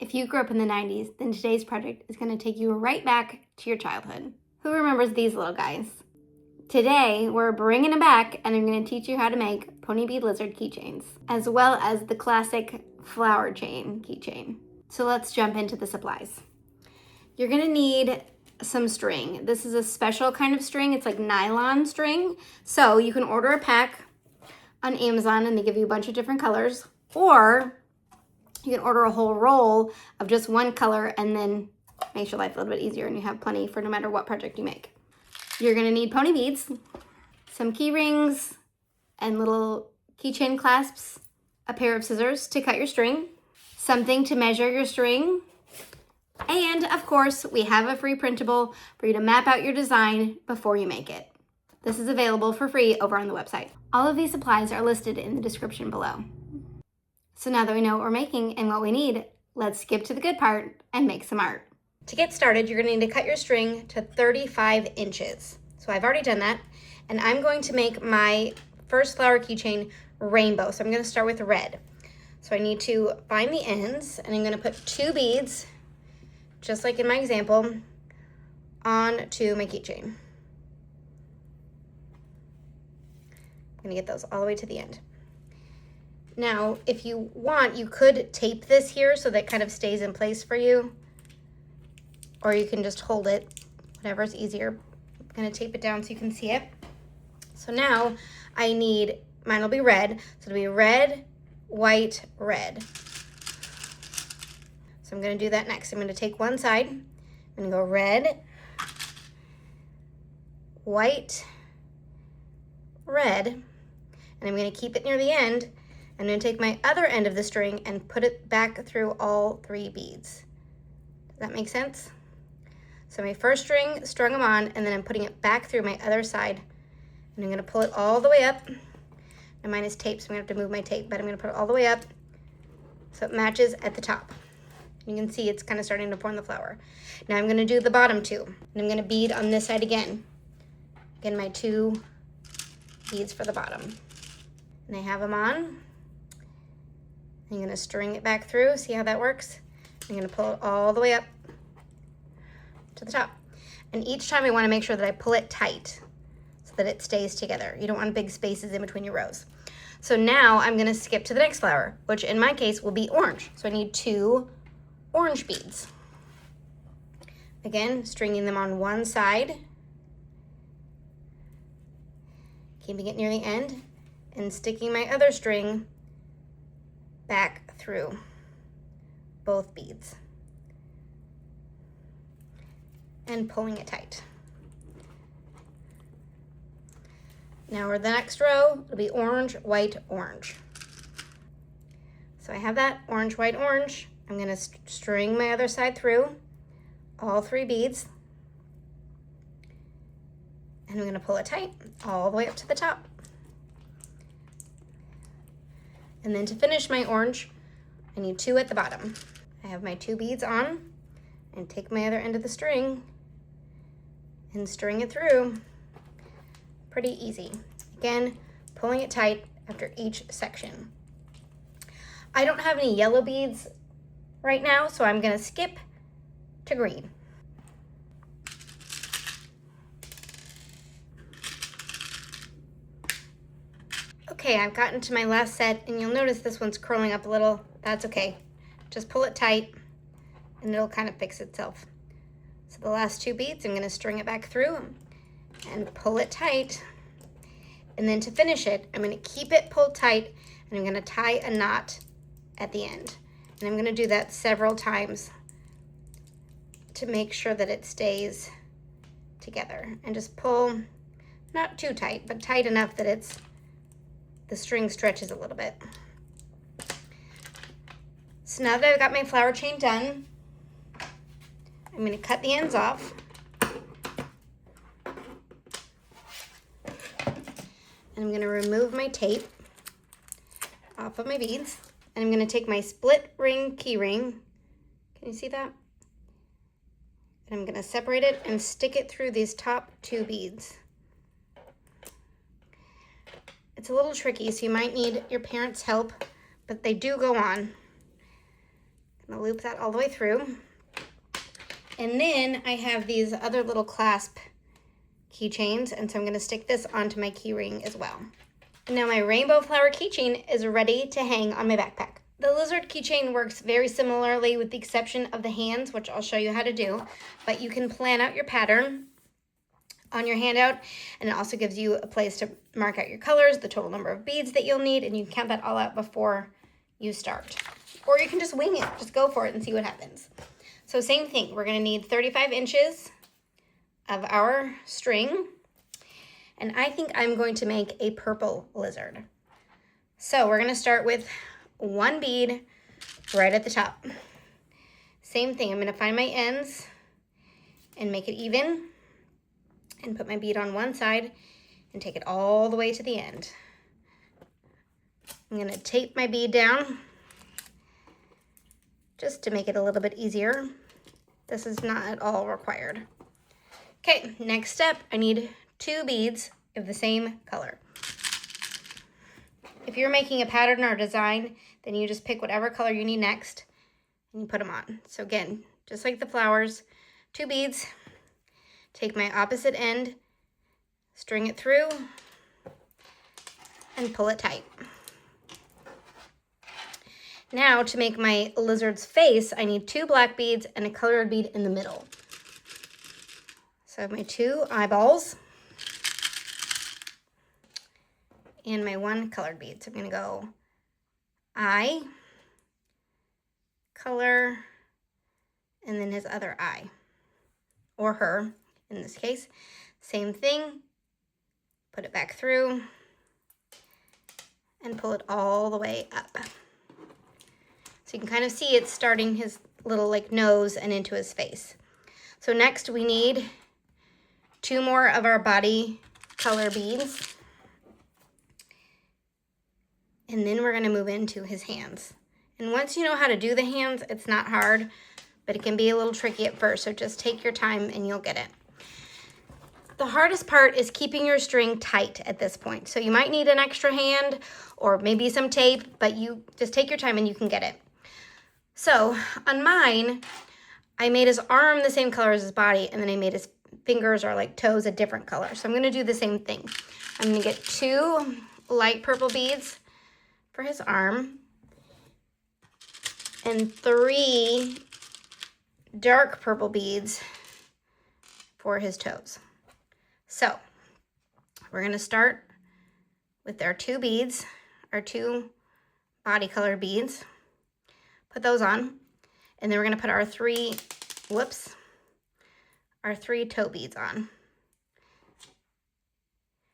If you grew up in the 90s, then today's project is going to take you right back to your childhood. Who remembers these little guys? Today, we're bringing them back and I'm going to teach you how to make pony bead lizard keychains, as well as the classic flower chain keychain. So let's jump into the supplies. You're going to need some string. This is a special kind of string. It's like nylon string. So you can order a pack on Amazon and they give you a bunch of different colors, or you can order a whole roll of just one color and then makes your life a little bit easier and you have plenty for no matter what project you make. You're gonna need pony beads, some key rings and little keychain clasps, a pair of scissors to cut your string, something to measure your string, and of course, we have a free printable for you to map out your design before you make it. This is available for free over on the website. All of these supplies are listed in the description below. So now that we know what we're making and what we need, let's skip to the good part and make some art. To get started, you're gonna need to cut your string to 35 inches. So I've already done that, and I'm going to make my first flower keychain rainbow. So I'm gonna start with red. So I need to find the ends, and I'm gonna put 2 beads, just like in my example, onto my keychain. I'm gonna get those all the way to the end. Now, if you want, you could tape this here so that kind of stays in place for you, or you can just hold it, whatever's easier. I'm gonna tape it down so you can see it. So now I need, mine will be red, so it'll be red, white, red. So I'm gonna do that next. I'm gonna take one side, I'm gonna go red, white, red, and I'm gonna keep it near the end. I'm gonna take my other end of the string and put it back through all 3 beads. Does that make sense? So my first string, strung them on, and then I'm putting it back through my other side. And I'm gonna pull it all the way up. And mine is taped, so I'm gonna have to move my tape, but I'm gonna put it all the way up so it matches at the top. You can see it's kind of starting to form the flower. Now I'm gonna do the bottom 2. And I'm gonna bead on this side again. Again, my 2 beads for the bottom. And I have them on. I'm gonna string it back through, see how that works? I'm gonna pull it all the way up to the top. And each time I wanna make sure that I pull it tight so that it stays together. You don't want big spaces in between your rows. So now I'm gonna skip to the next flower, which in my case will be orange. So I need 2 orange beads. Again, stringing them on one side, keeping it near the end, and sticking my other string back through both beads and pulling it tight. Now for the next row, it'll be orange, white, orange. So I have that orange, white, orange. I'm gonna string my other side through all 3 beads, and I'm gonna pull it tight all the way up to the top. And then to finish my orange, I need 2 at the bottom. I have my 2 beads on, and take my other end of the string and string it through. Pretty easy. Again, pulling it tight after each section. I don't have any yellow beads right now, so I'm gonna skip to green. Okay, I've gotten to my last set, and you'll notice this one's curling up a little. That's okay. Just pull it tight, and it'll kind of fix itself. So the last 2 beads, I'm gonna string it back through and pull it tight. And then to finish it, I'm gonna keep it pulled tight, and I'm gonna tie a knot at the end. And I'm gonna do that several times to make sure that it stays together. And just pull, not too tight, but tight enough that the string stretches a little bit. So now that I've got my flower chain done, I'm gonna cut the ends off. And I'm gonna remove my tape off of my beads. And I'm gonna take my split ring key ring. Can you see that? And I'm gonna separate it and stick it through these top 2 beads. It's a little tricky, so you might need your parents' help, but they do go on. I'm gonna loop that all the way through. And then I have these other little clasp keychains, and so I'm gonna stick this onto my key ring as well. And now my rainbow flower keychain is ready to hang on my backpack. The lizard keychain works very similarly with the exception of the hands, which I'll show you how to do, but you can plan out your pattern on your handout, and it also gives you a place to mark out your colors, the total number of beads that you'll need, and you can count that all out before you start. Or you can just wing it, just go for it and see what happens. So same thing, we're gonna need 35 inches of our string, and I think I'm going to make a purple lizard. So we're gonna start with one bead right at the top. Same thing, I'm gonna find my ends and make it even and put my bead on one side and take it all the way to the end. I'm gonna tape my bead down just to make it a little bit easier. This is not at all required. Okay, next step, I need 2 beads of the same color. If you're making a pattern or a design, then you just pick whatever color you need next and you put them on. So again, just like the flowers, 2 beads, take my opposite end, string it through, and pull it tight. Now to make my lizard's face, I need 2 black beads and a colored bead in the middle. So I have my 2 eyeballs and my 1 colored bead. So I'm gonna go eye, color, and then his other eye, or her in this case. Same thing, put it back through and pull it all the way up. So you can kind of see it starting his little like nose and into his face. So next we need 2 more of our body color beads. And then we're gonna move into his hands. And once you know how to do the hands, it's not hard, but it can be a little tricky at first. So just take your time and you'll get it. The hardest part is keeping your string tight at this point. So you might need an extra hand or maybe some tape, but you just take your time and you can get it. So on mine, I made his arm the same color as his body, and then I made his fingers or like toes a different color. So I'm gonna do the same thing. I'm gonna get 2 light purple beads for his arm and 3 dark purple beads for his toes. So we're gonna start with our 2 beads, our 2 body color beads. Put those on, and then we're gonna put our 3 toe beads on.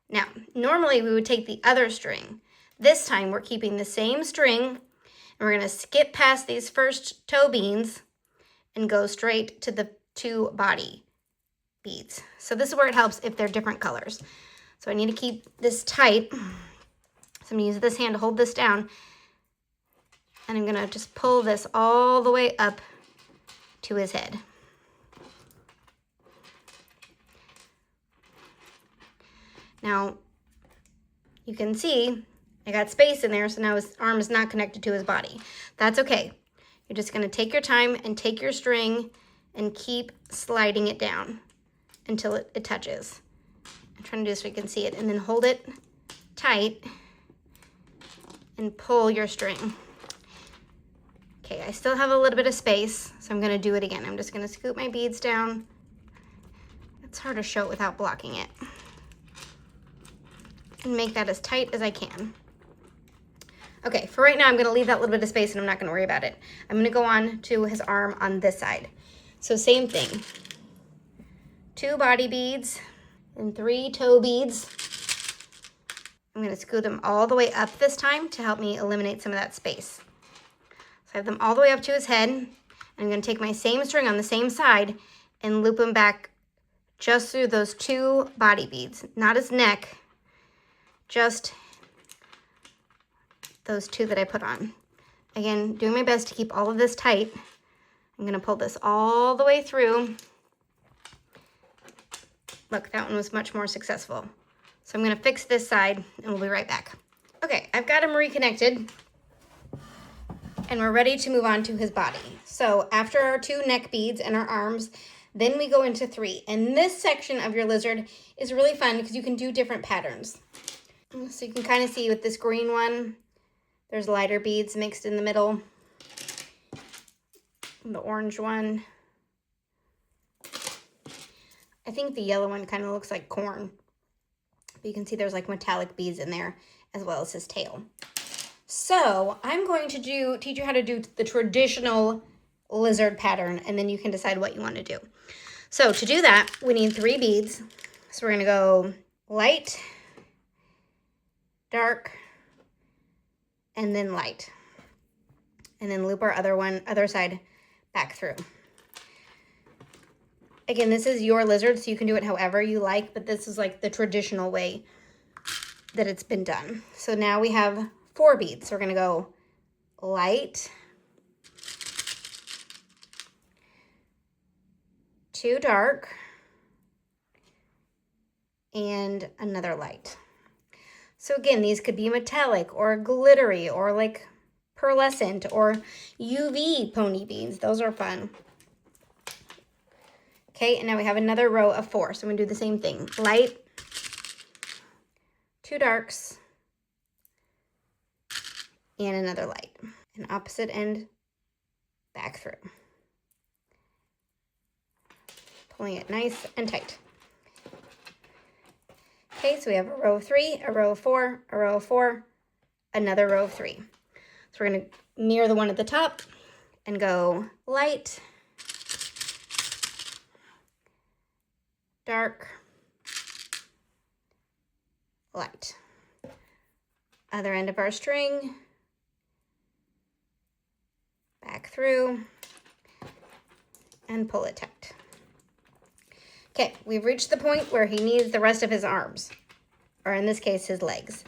Now, normally we would take the other string. This time we're keeping the same string, and we're gonna skip past these first toe beads and go straight to the 2 body beads. So this is where it helps if they're different colors. So I need to keep this tight. So I'm gonna use this hand to hold this down, and I'm gonna just pull this all the way up to his head. Now, you can see I got space in there, so now his arm is not connected to his body. That's okay. You're just gonna take your time and take your string and keep sliding it down until it touches. I'm trying to do this so you can see it, and then hold it tight and pull your string. Okay, I still have a little bit of space, so I'm gonna do it again. I'm just gonna scoop my beads down. It's hard to show it without blocking it. And make that as tight as I can. Okay, for right now, I'm gonna leave that little bit of space and I'm not gonna worry about it. I'm gonna go on to his arm on this side. So same thing. 2 body beads and 3 toe beads. I'm gonna scoot them all the way up this time to help me eliminate some of that space. So I have them all the way up to his head. And I'm gonna take my same string on the same side and loop them back just through those 2 body beads, not his neck, just those 2 that I put on. Again, doing my best to keep all of this tight. I'm gonna pull this all the way through. Look, that one was much more successful. So I'm gonna fix this side and we'll be right back. Okay, I've got him reconnected. And we're ready to move on to his body. So after our 2 neck beads and our arms, then we go into 3. And this section of your lizard is really fun because you can do different patterns. So you can kind of see with this green one, there's lighter beads mixed in the middle. The orange one, I think the yellow one kind of looks like corn. But you can see there's like metallic beads in there as well as his tail. So I'm going to teach you how to do the traditional lizard pattern, and then you can decide what you want to do. So to do that, we need 3 beads. So we're going to go light, dark, and then light. And then loop our other side back through. Again, this is your lizard, so you can do it however you like, but this is like the traditional way that it's been done. So now we have 4 beads. So we're going to go light, 2 dark, and another light. So again, these could be metallic or glittery or like pearlescent or UV pony beads. Those are fun. Okay, and now we have another row of 4. So I'm going to do the same thing. Light, 2 darks, and another light. And opposite end back through. Pulling it nice and tight. Okay, so we have a row of 3, a row of 4, a row of 4, another row of 3. So we're going to mirror the one at the top and go light, dark, light. Other end of our string, back through, and pull it tight. Okay, we've reached the point where he needs the rest of his arms, or in this case, his legs.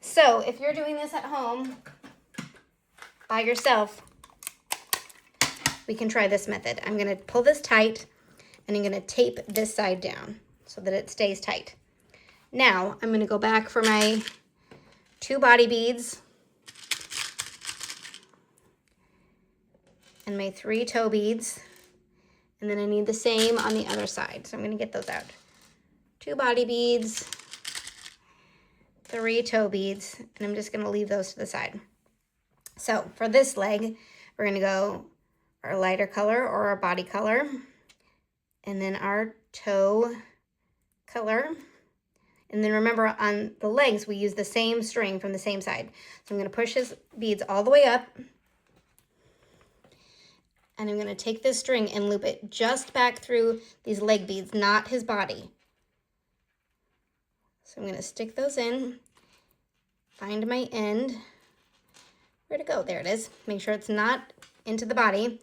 So if you're doing this at home by yourself, we can try this method. I'm gonna pull this tight, and I'm gonna tape this side down so that it stays tight. Now, I'm gonna go back for my 2 body beads and my 3 toe beads. And then I need the same on the other side. So I'm going to get those out. 2 body beads, 3 toe beads, and I'm just going to leave those to the side. So for this leg, we're going to go our lighter color or our body color, and then our toe color. And then remember on the legs, we use the same string from the same side. So I'm going to push his beads all the way up. And I'm going to take this string and loop it just back through these leg beads, not his body. So I'm going to stick those in, find my end. Where'd it go? There it is. Make sure it's not into the body.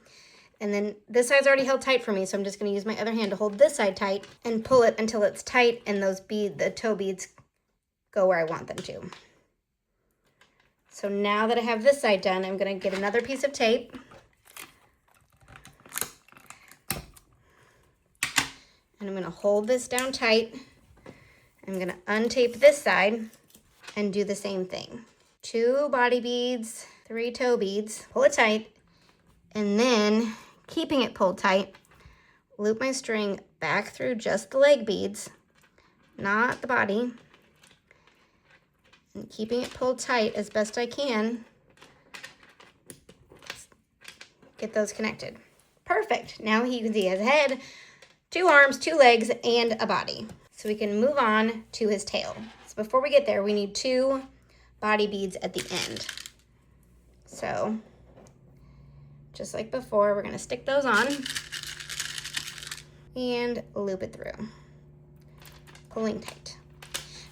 And then this side's already held tight for me, so I'm just going to use my other hand to hold this side tight and pull it until it's tight and the toe beads go where I want them to. So now that I have this side done, I'm going to get another piece of tape. And I'm going to hold this down tight. I'm going to untape this side and do the same thing. 2 body beads, 3 toe beads, pull it tight, and then keeping it pulled tight, loop my string back through just the leg beads, not the body, and keeping it pulled tight as best I can. Get those connected. Perfect. Now you can see his head, 2 arms, 2 legs, and a body. So we can move on to his tail. So before we get there, we need 2 body beads at the end. So just like before, we're gonna stick those on and loop it through, pulling tight.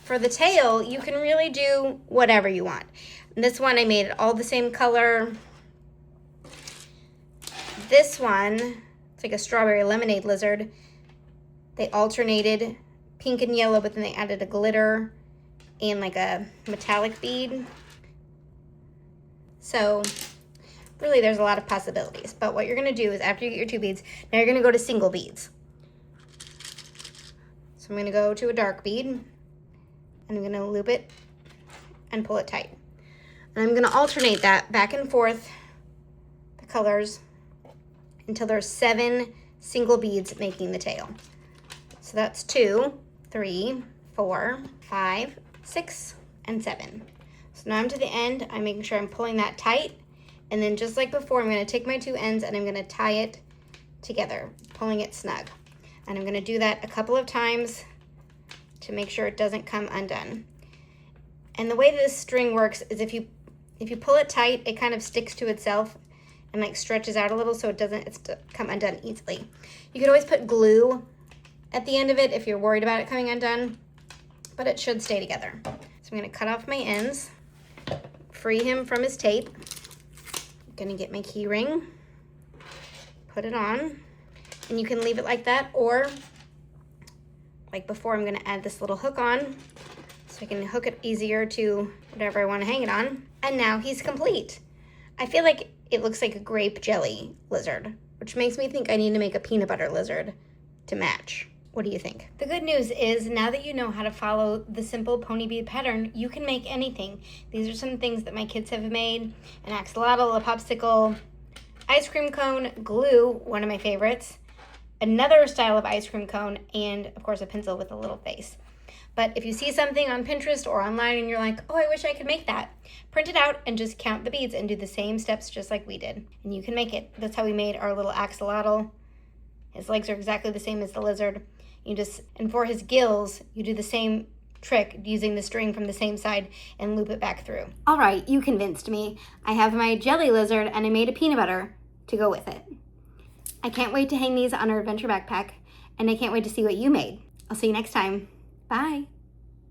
For the tail, you can really do whatever you want. And this one, I made it all the same color. This one, it's like a strawberry lemonade lizard. They alternated pink and yellow, but then they added a glitter and like a metallic bead. So really there's a lot of possibilities. But what you're gonna do is after you get your 2 beads, now you're gonna go to single beads. So I'm gonna go to a dark bead and I'm gonna loop it and pull it tight. And I'm gonna alternate that back and forth colors until there's 7 single beads making the tail. So that's 2, 3, 4, 5, 6, and 7. So now I'm to the end. I'm making sure I'm pulling that tight. And then just like before, I'm going to take my 2 ends and I'm going to tie it together, pulling it snug. And I'm going to do that a couple of times to make sure it doesn't come undone. And the way this string works is if you pull it tight, it kind of sticks to itself and like stretches out a little so it doesn't come undone easily. You could always put glue at the end of it if you're worried about it coming undone, but it should stay together. So I'm going to cut off my ends, free him from his tape. I'm going to get my key ring, put it on, and you can leave it like that, or like before, I'm going to add this little hook on so I can hook it easier to whatever I want to hang it on. And now he's complete. I feel like it looks like a grape jelly lizard, which makes me think I need to make a peanut butter lizard to match. What do you think? The good news is now that you know how to follow the simple pony bead pattern, you can make anything. These are some things that my kids have made: an axolotl, a popsicle, ice cream cone, glue, one of my favorites, another style of ice cream cone, and of course a pencil with a little face. But if you see something on Pinterest or online and you're like, oh, I wish I could make that, print it out and just count the beads and do the same steps just like we did. And you can make it. That's how we made our little axolotl. His legs are exactly the same as the lizard. And for his gills, you do the same trick using the string from the same side and loop it back through. All right, you convinced me. I have my jelly lizard and I made a peanut butter to go with it. I can't wait to hang these on our adventure backpack, and I can't wait to see what you made. I'll see you next time. Bye.